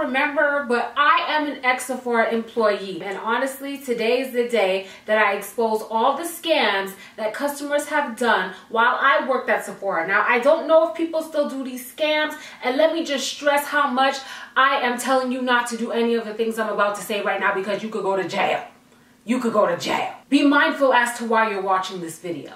remember, but I am an ex-Sephora employee. And honestly, today is the day that I expose all the scams that customers have done while I worked at Sephora. Now, I don't know if people still do these scams. And let me just stress how much I am telling you not to do any of the things I'm about to say right now, because you could go to jail. You could go to jail. Be mindful as to why you're watching this video.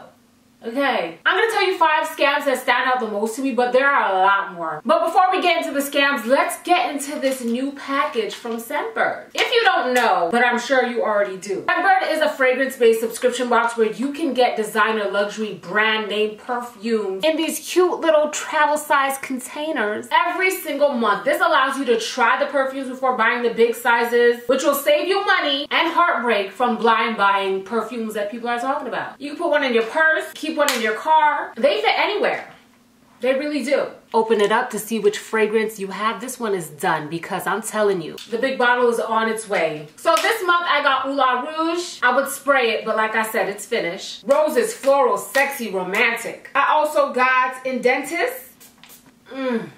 Okay, I'm gonna tell you 5 scams that stand out the most to me, but there are a lot more. But before we get into the scams, let's get into this new package from Scentbird. If you don't know, but I'm sure you already do, Scentbird is a fragrance-based subscription box where you can get designer luxury brand name perfumes in these cute little travel-sized containers every single month. This allows you to try the perfumes before buying the big sizes, which will save you money and heartbreak from blind buying perfumes that people are talking about. You can put one in your purse, keep one in your car. They fit anywhere. They really do. Open it up to see which fragrance you have. This one is done, because I'm telling you, the big bottle is on its way. So this month I got Oud La Rouge. I would spray it, but like I said, it's finished. Roses, floral, sexy, romantic. I also got Edeniste.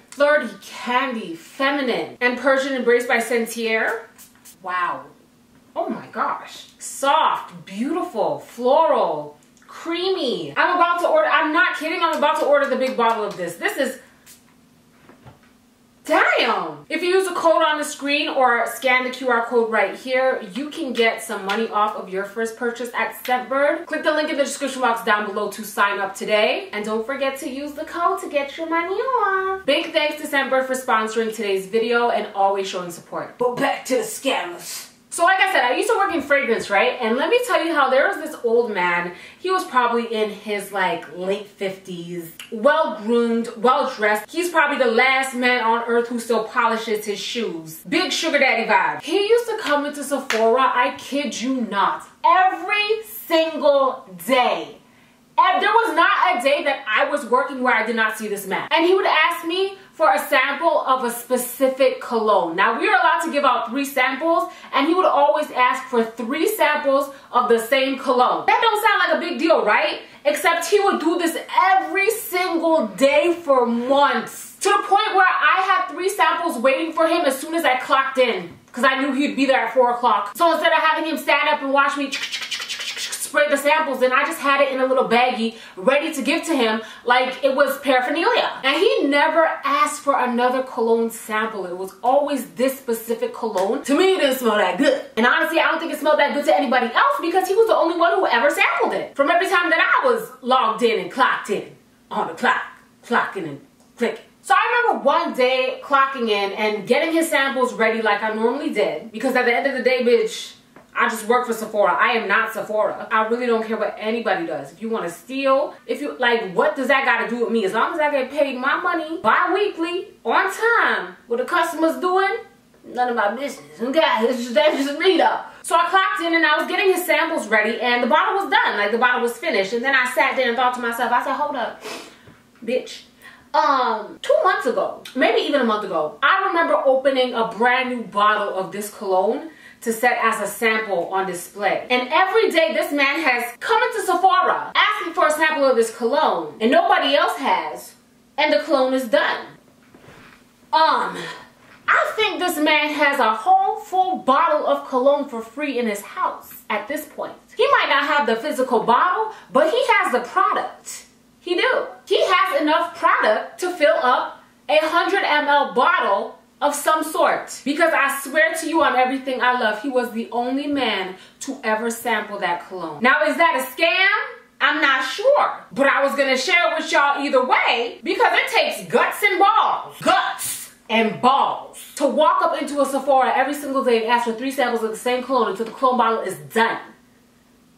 Flirty, candy, feminine, and Persian Embrace by Sentier. Wow. Oh my gosh. Soft, beautiful, floral, creamy. I'm about to order, I'm not kidding, I'm about to order the big bottle of this. This is, damn. If you use the code on the screen or scan the QR code right here, you can get some money off of your first purchase at Scentbird. Click the link in the description box down below to sign up today. And don't forget to use the code to get your money off. Big thanks to Scentbird for sponsoring today's video and always showing support. But back to the scammers. So like I said, I used to work in fragrance, right? And let me tell you how there was this old man. He was probably in his like late 50s, well-groomed, well-dressed. He's probably the last man on earth who still polishes his shoes. Big sugar daddy vibe. He used to come into Sephora, I kid you not, every single day. And there was not a day that I was working where I did not see this man. And he would ask me for a sample of a specific cologne. Now, we were allowed to give out 3 samples, and he would always ask for 3 samples of the same cologne. That don't sound like a big deal, right? Except he would do this every single day for months. To the point where I had 3 samples waiting for him as soon as I clocked in, because I knew he'd be there at 4 o'clock. So instead of having him stand up and watch me spray the samples, and I just had it in a little baggie ready to give to him like it was paraphernalia. And he never asked for another cologne sample. It was always this specific cologne. To me, it didn't smell that good. And honestly, I don't think it smelled that good to anybody else, because he was the only one who ever sampled it. From every time that I was logged in and clocked in on the clock, clocking and clicking. So I remember one day clocking in and getting his samples ready like I normally did, because at the end of the day, bitch, I just work for Sephora. I am not Sephora. I really don't care what anybody does. If you want to steal, if you like, what does that got to do with me? As long as I get paid my money bi-weekly, on time, what the customer's doing, none of my business. Okay, that's just me though. So I clocked in and I was getting his samples ready, and the bottle was done. Like, the bottle was finished. And then I sat there and thought to myself, I said, hold up, bitch. 2 months ago, maybe even a month ago, I remember opening a brand new bottle of this cologne to set as a sample on display. And every day this man has come into Sephora asking for a sample of this cologne, and nobody else has, and the cologne is done. I think this man has a whole full bottle of cologne for free in his house at this point. He might not have the physical bottle, but he has the product. He do. He has enough product to fill up a 100 ml bottle of some sort. Because I swear to you on everything I love, he was the only man to ever sample that cologne. Now, is that a scam? I'm not sure. But I was gonna share it with y'all either way, because it takes guts and balls. Guts and balls. To walk up into a Sephora every single day and ask for 3 samples of the same cologne until the cologne bottle is done.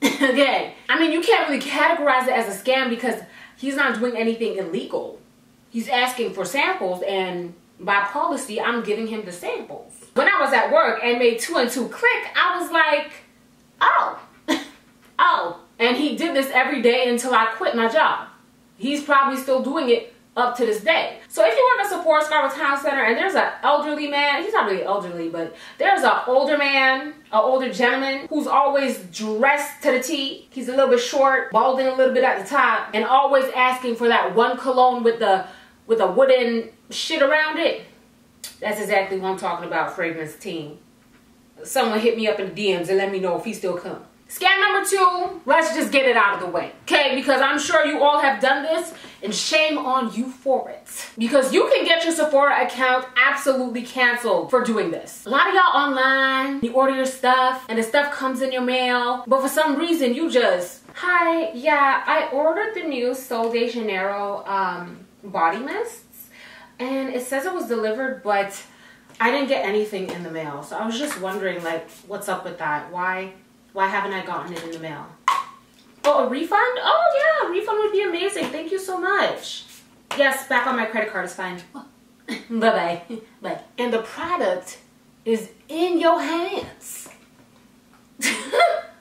Okay. I mean, you can't really categorize it as a scam, because he's not doing anything illegal. He's asking for samples, and by policy, I'm giving him the samples. When I was at work and made 2 and 2 click, I was like, oh, oh. And he did this every day until I quit my job. He's probably still doing it up to this day. So if you work at Sephora Scarborough Town Center and there's an elderly man, he's not really elderly, but there's an older man, an older gentleman who's always dressed to the T. He's a little bit short, balding a little bit at the top, and always asking for that one cologne with the wooden shit around it. That's exactly what I'm talking about, fragrance team. Someone hit me up in the DMs and let me know if he still come. Scam number 2, let's just get it out of the way, okay? Because I'm sure you all have done this, and shame on you for it. Because you can get your Sephora account absolutely canceled for doing this. A lot of y'all online, you order your stuff, and the stuff comes in your mail, but for some reason you just, hi, yeah, I ordered the new Sol de Janeiro body mists, and it says it was delivered, but I didn't get anything in the mail. So I was just wondering, like, what's up with that? Why haven't I gotten it in the mail? Oh, a refund? Oh yeah, a refund would be amazing. Thank you so much. Yes, back on my credit card is fine. Bye-bye. Bye. And the product is in your hands.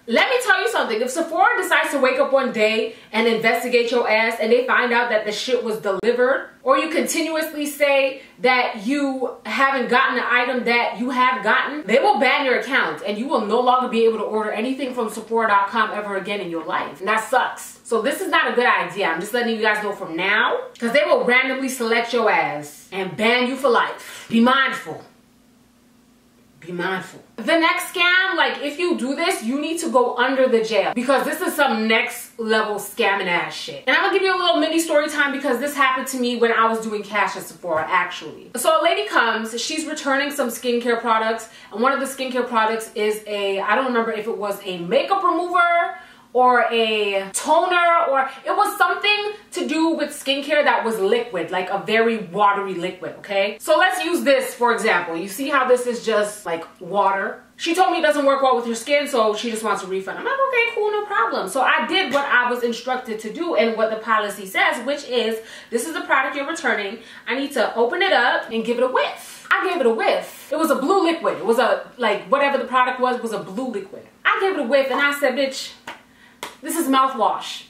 Let me tell you something. If Sephora decides to wake up one day and investigate your ass and they find out that the shit was delivered, or you continuously say that you haven't gotten the item that you have gotten, they will ban your account and you will no longer be able to order anything from Sephora.com ever again in your life. And that sucks. So this is not a good idea. I'm just letting you guys know from now, because they will randomly select your ass and ban you for life. Be mindful. Be mindful. The next scam, like, if you do this, you need to go under the jail, because this is some next level scamming ass shit. And I'm gonna give you a little mini story time, because this happened to me when I was doing cash at Sephora, actually. So a lady comes, she's returning some skincare products, and one of the skincare products is I don't remember if it was a makeup remover or a toner, or it was something to do with skincare that was liquid, like a very watery liquid, okay? So let's use this for example. You see how this is just like water? She told me it doesn't work well with your skin, so she just wants a refund. I'm like, okay, cool, no problem. So I did what I was instructed to do and what the policy says, which is, this is the product you're returning. I need to open it up and give it a whiff. I gave it a whiff. It was a blue liquid. It was a, like, whatever the product was a blue liquid. I gave it a whiff and I said, bitch, this is mouthwash.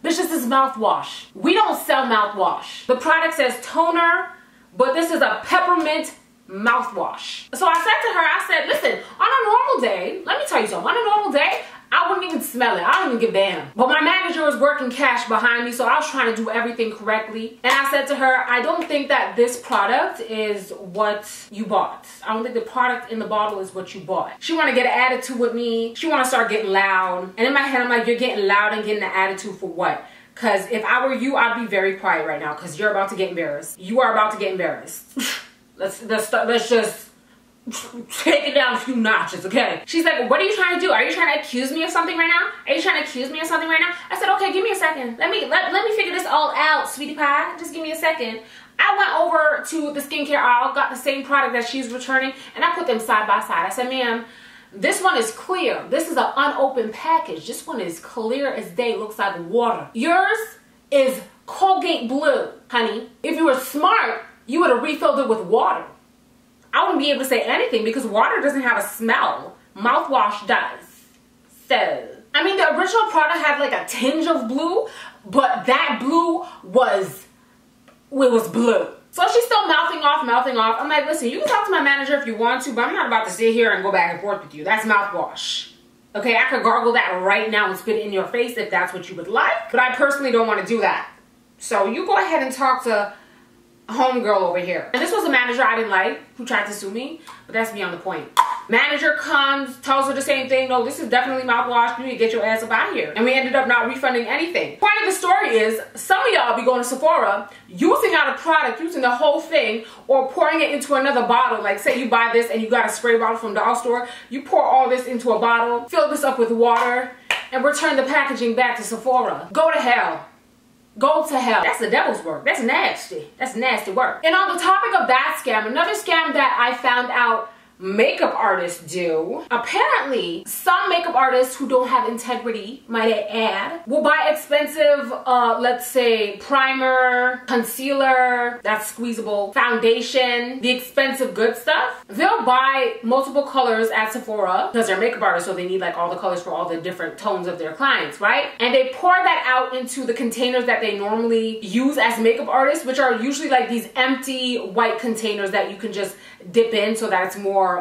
Bitch, this is mouthwash. We don't sell mouthwash. The product says toner, but this is a peppermint mouthwash. So I said to her, I said, listen, on a normal day, let me tell you something, on a normal day, I wouldn't even smell it. I don't even give a damn. But my manager was working cash behind me, so I was trying to do everything correctly. And I said to her, I don't think that this product is what you bought. I don't think the product in the bottle is what you bought. She wanted to get an attitude with me. She wanted to start getting loud. And in my head, I'm like, you're getting loud and getting an attitude for what? Because if I were you, I'd be very quiet right now, because you're about to get embarrassed. You are about to get embarrassed. Let's just take it down a few notches, okay? She's like, what are you trying to do? Are you trying to accuse me of something right now? Are you trying to accuse me of something right now? I said, okay, give me a second. Let me figure this all out, sweetie pie. Just give me a second. I went over to the skincare aisle, got the same product that she's returning, and I put them side by side. I said, ma'am, this one is clear. This is an unopened package. This one is clear as day. Looks like water. Yours is Colgate Blue, honey. If you were smart, you would have refilled it with water. I wouldn't be able to say anything because water doesn't have a smell. Mouthwash does. So, I mean, the original product had like a tinge of blue, but that blue was, it was blue. So she's still mouthing off. I'm like, listen, you can talk to my manager if you want to, but I'm not about to sit here and go back and forth with you. That's mouthwash. Okay, I could gargle that right now and spit it in your face if that's what you would like, but I personally don't want to do that. So you go ahead and talk to homegirl over here. And this was a manager I didn't like who tried to sue me, but that's beyond the point. Manager comes, tells her the same thing. No, this is definitely mouthwash. You need to get your ass up out of here. And we ended up not refunding anything. Point of the story is, some of y'all be going to Sephora, using out a product, using the whole thing, or pouring it into another bottle. Like, say you buy this and you got a spray bottle from the dollar store. You pour all this into a bottle, fill this up with water, and return the packaging back to Sephora. Go to hell. Go to hell. That's the devil's work. That's nasty. That's nasty work. And on the topic of that scam, another scam that I found out makeup artists do. Apparently, some makeup artists who don't have integrity, might I add, will buy expensive, let's say, primer, concealer, that's squeezable, foundation, the expensive good stuff. They'll buy multiple colors at Sephora because they're makeup artists, so they need like all the colors for all the different tones of their clients, right? And they pour that out into the containers that they normally use as makeup artists, which are usually like these empty white containers that you can just dip in so that it's more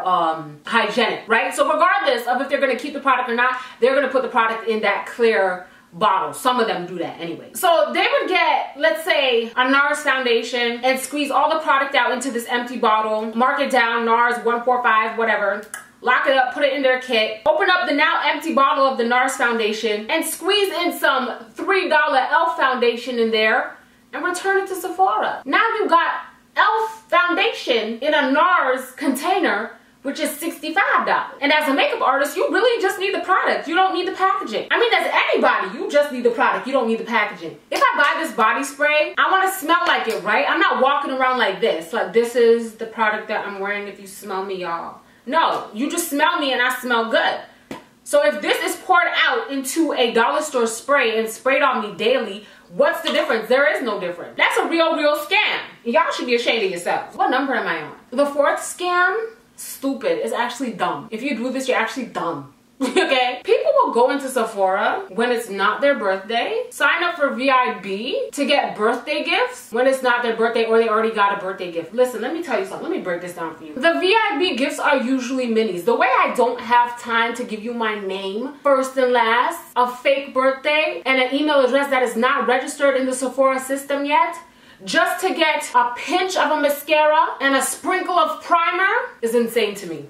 hygienic, right? So regardless of if they're going to keep the product or not, they're going to put the product in that clear bottle. Some of them do that anyway. So they would get, let's say, a NARS foundation and squeeze all the product out into this empty bottle, mark it down, NARS 145, whatever. Lock it up, put it in their kit, open up the now empty bottle of the NARS foundation and squeeze in some $3 e.l.f. foundation in there and return it to Sephora. Now you got e.l.f. foundation in a NARS container, which is $65. And as a makeup artist, you really just need the product. You don't need the packaging. I mean, as anybody, you just need the product. You don't need the packaging. If I buy this body spray, I want to smell like it, right? I'm not walking around like this. Like, this is the product that I'm wearing if you smell me, y'all. No, you just smell me and I smell good. So if this is poured out into a dollar store spray and sprayed on me daily, what's the difference? There is no difference. That's a real scam. Y'all should be ashamed of yourselves. What number am I on? The fourth scam? Stupid. It's actually dumb. If you do this, you're actually dumb. Okay? People will go into Sephora when it's not their birthday, sign up for VIB to get birthday gifts when it's not their birthday or they already got a birthday gift. Listen, let me tell you something. Let me break this down for you. The VIB gifts are usually minis. The way I don't have time to give you my name, first and last, a fake birthday, and an email address that is not registered in the Sephora system yet, just to get a pinch of a mascara and a sprinkle of primer is insane to me.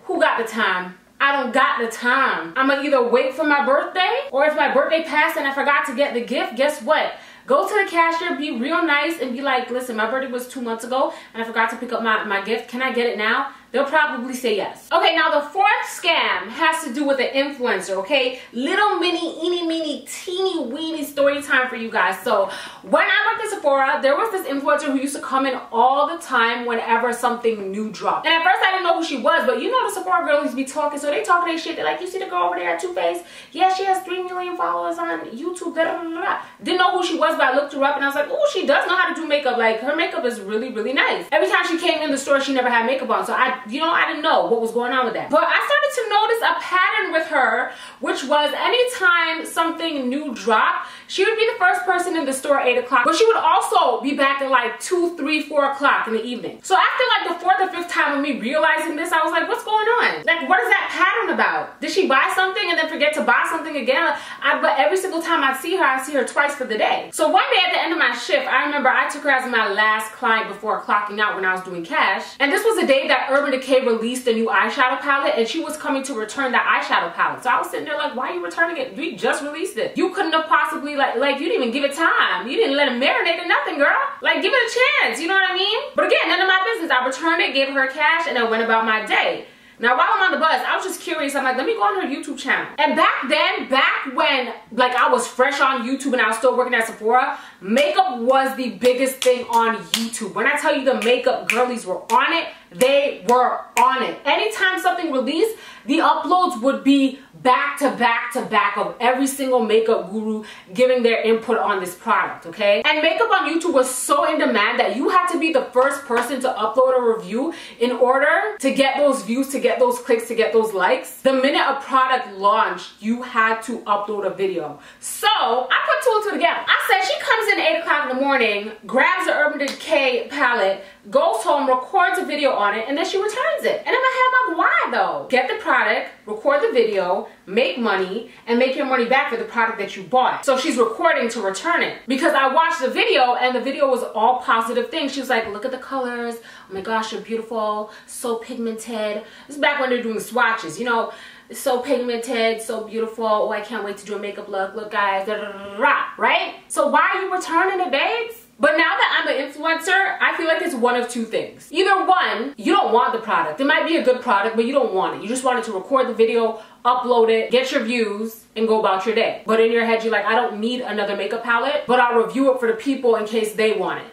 Who got the time? I don't got the time. I'm gonna either wait for my birthday, or if my birthday passed and I forgot to get the gift, guess what? Go to the cashier, be real nice, and be like, listen, my birthday was 2 months ago, and I forgot to pick up my gift. Can I get it now? They'll probably say yes. Okay, now the fourth scam has to do with an influencer, okay? Little mini, eeny, meeny, teeny, weeny story time for you guys. So when I worked at Sephora, there was this influencer who used to come in all the time whenever something new dropped. And at first I didn't know who she was, but you know the Sephora girls be talking, so they talking their shit. They're like, you see the girl over there at Too Faced? Yeah, she has 3 million followers on YouTube. Blah, blah, blah. Didn't know who she was, but I looked her up and I was like, oh, she does know how to do makeup. Like, her makeup is really, really nice. Every time she came in the store, she never had makeup on, so I didn't know what was going on with that. But I started to notice a pattern with her, which was anytime something new dropped, she would be the first person in the store at 8 o'clock, but she would also be back at like 2, 3, 4 o'clock in the evening. So after like the 4th or 5th time of me realizing this, I was like, what's going on? Like, what is that pattern about? Did she buy something and then forget to buy something again? But every single time I see her twice for the day. So one day at the end of my shift, I remember I took her as my last client before clocking out when I was doing cash. And this was the day that Urban Decay released a new eyeshadow palette, and she was coming to return the eyeshadow palette. So I was sitting there like, why are you returning it? We just released it. You couldn't have possibly like you didn't even give it time. You didn't let it marinate or nothing, girl. Like, give it a chance, you know what I mean? But again, none of my business. I returned it, gave her cash, and I went about my day. Now, while I'm on the bus, I was just curious. I'm like, let me go on her YouTube channel. And back then, back when like I was fresh on YouTube and I was still working at Sephora, makeup was the biggest thing on YouTube. When I tell you the makeup girlies were on it, they were on it. Anytime something released, the uploads would be back to back to back of every single makeup guru giving their input on this product, okay? And makeup on YouTube was so in demand that you had to be the first person to upload a review in order to get those views, to get those clicks, to get those likes. The minute a product launched, you had to upload a video. So I put 2 and 2 together. I said she comes in 8 o'clock in the morning, grabs the Urban Decay palette, goes home, records a video on it, and then she returns it. And in my head, I'm like, why though? Get the product, record the video, make money, and make your money back for the product that you bought. So she's recording to return it. Because I watched the video, and the video was all positive things. She was like, look at the colors. Oh my gosh, you're beautiful. So pigmented. This is back when they're doing swatches, you know. It's so pigmented, so beautiful. Oh, I can't wait to do a makeup look. Look, guys, da, da, da, da, right? So why are you returning it, babes? But now that I'm an influencer, I feel like it's one of 2 things. Either one, you don't want the product. It might be a good product, but you don't want it. You just wanted to record the video, upload it, get your views, and go about your day. But in your head, you're like, I don't need another makeup palette, but I'll review it for the people in case they want it.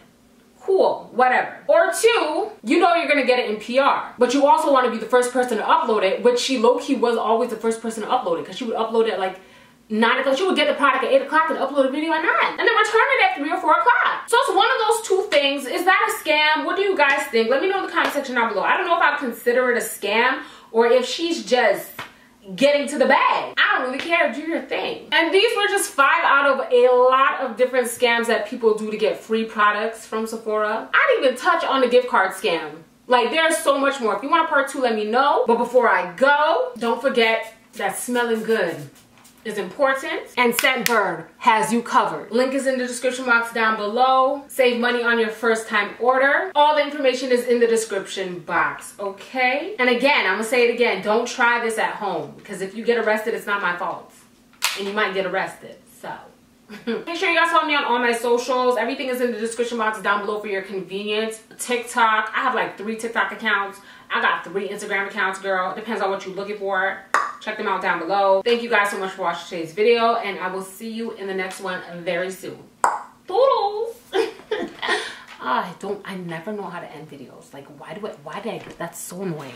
Cool, whatever. Or 2, you know you're gonna get it in PR, but you also want to be the first person to upload it, which she low-key was always the first person to upload it, because she would upload it like 9 o'clock. She would get the product at 8 o'clock and upload a video at 9. And then return it at 3 or 4 o'clock. So it's one of those 2 things. Is that a scam? What do you guys think? Let me know in the comment section down below. I don't know if I'd consider it a scam or if she's just getting to the bag. I don't really care. Do your thing. And these were just 5 out of a lot of different scams that people do to get free products from Sephora. I didn't even touch on the gift card scam. Like, there's so much more. If you want a part 2, let me know. But before I go, don't forget that smelling good is important, and Scentbird has you covered. Link is in the description box down below. Save money on your first time order. All the information is in the description box, okay? And again, I'm gonna say it again, don't try this at home, because if you get arrested, it's not my fault. And you might get arrested, so. Make sure you guys follow me on all my socials. Everything is in the description box down below for your convenience. TikTok, I have like 3 TikTok accounts. I got 3 Instagram accounts, girl. It depends on what you're looking for. Check them out down below. Thank you guys so much for watching today's video, and I will see you in the next one very soon. Toodles! I never know how to end videos. Like, why did I, that's so annoying.